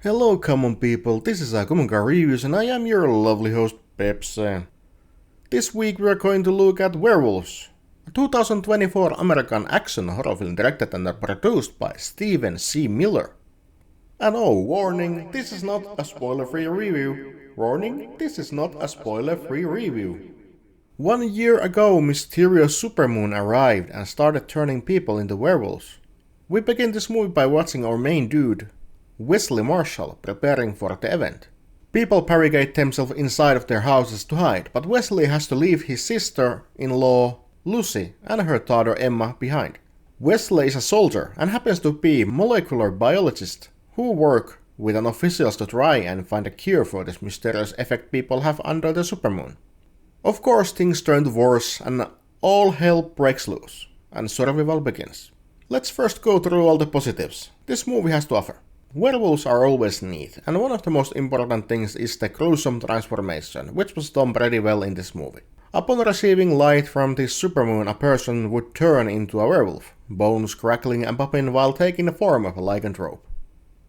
Hello common people, this is Akumunga Reviews and I am your lovely host Pepsi. This week we are going to look at Werewolves, a 2024 American action horror film directed and produced by Stephen C. Miller. And oh, warning, this is not a spoiler-free review. Warning, this is not a spoiler-free review. 1 year ago, mysterious supermoon arrived and started turning people into werewolves. We begin this movie by watching our main dude, Wesley Marshall, preparing for the event. People barricade themselves inside of their houses to hide, but Wesley has to leave his sister-in-law, Lucy, and her daughter Emma behind. Wesley is a soldier and happens to be a molecular biologist who work with an officials to try and find a cure for this mysterious effect people have under the supermoon. Of course, things turn to worse and all hell breaks loose, and survival begins. Let's first go through all the positives this movie has to offer. Werewolves are always neat, and one of the most important things is the gruesome transformation, which was done pretty well in this movie. Upon receiving light from this supermoon, a person would turn into a werewolf, bones crackling and popping while taking the form of a lycanthrope.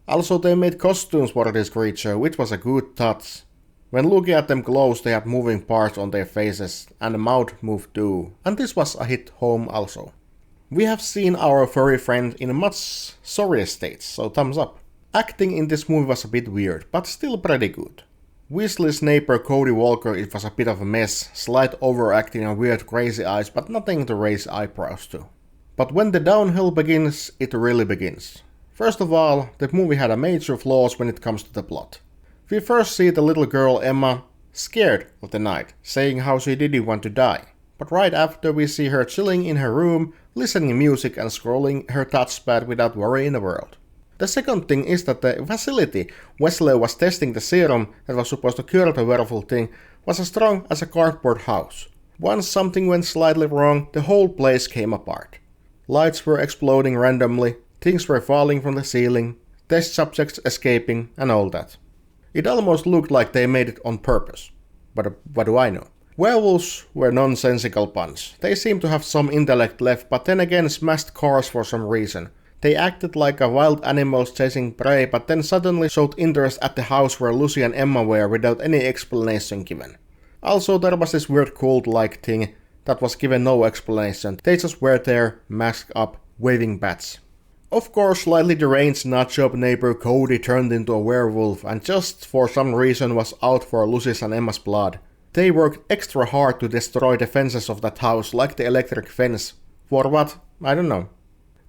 Also, they made costumes for this creature, which was a good touch. When looking at them close, they had moving parts on their faces, and the mouth moved too, and this was a hit home also. We have seen our furry friend in a much sorrier state, so thumbs up. Acting in this movie was a bit weird, but still pretty good. Weasley's neighbor Cody Walker, it was a bit of a mess, slight overacting and weird crazy eyes, but nothing to raise eyebrows to. But when the downhill begins, it really begins. First of all, the movie had a major flaws when it comes to the plot. We first see the little girl Emma scared of the night, saying how she didn't want to die. But right after we see her chilling in her room, listening to music and scrolling her touchpad without worry in the world. The second thing is that the facility Wesley was testing the serum that was supposed to cure the werewolf thing was as strong as a cardboard house. Once something went slightly wrong, the whole place came apart. Lights were exploding randomly, things were falling from the ceiling, test subjects escaping, and all that. It almost looked like they made it on purpose. But what do I know? Werewolves were nonsensical puns. They seemed to have some intellect left, but then again smashed cars for some reason. They acted like wild animals chasing prey, but then suddenly showed interest at the house where Lucy and Emma were without any explanation given. Also, there was this weird cult-like thing that was given no explanation. They just were there, masked up, waving bats. Of course, slightly deranged nutjob neighbor Cody turned into a werewolf and just for some reason was out for Lucy's and Emma's blood. They worked extra hard to destroy the fences of that house, like the electric fence. For what? I don't know.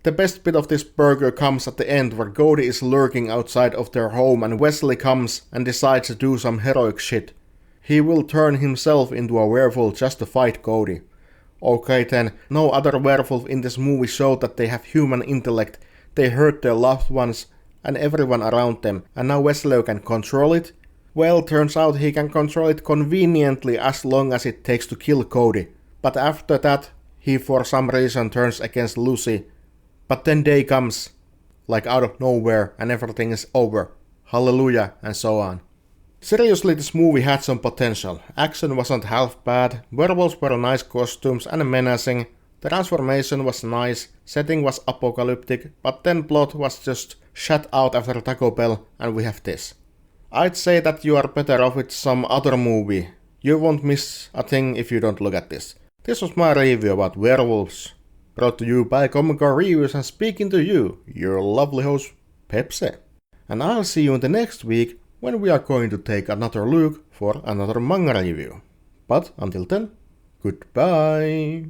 The best bit of this burger comes at the end where Cody is lurking outside of their home and Wesley comes and decides to do some heroic shit. He will turn himself into a werewolf just to fight Cody. Okay then, no other werewolf in this movie showed that they have human intellect, they hurt their loved ones and everyone around them, and now Wesley can control it? Well, turns out he can control it conveniently as long as it takes to kill Cody. But after that, he for some reason turns against Lucy. But then day comes, like out of nowhere, and everything is over. Hallelujah, and so on. Seriously, this movie had some potential. Action wasn't half bad, werewolves were nice costumes and menacing, the transformation was nice, setting was apocalyptic, but then plot was just shut out after Taco Bell, and we have this. I'd say that you are better off with some other movie. You won't miss a thing if you don't look at this. This was my review about Werewolves. Brought to you by Comic-Con Reviews and speaking to you, your lovely host, Pepsi. And I'll see you in the next week when we are going to take another look for another manga review. But until then, goodbye!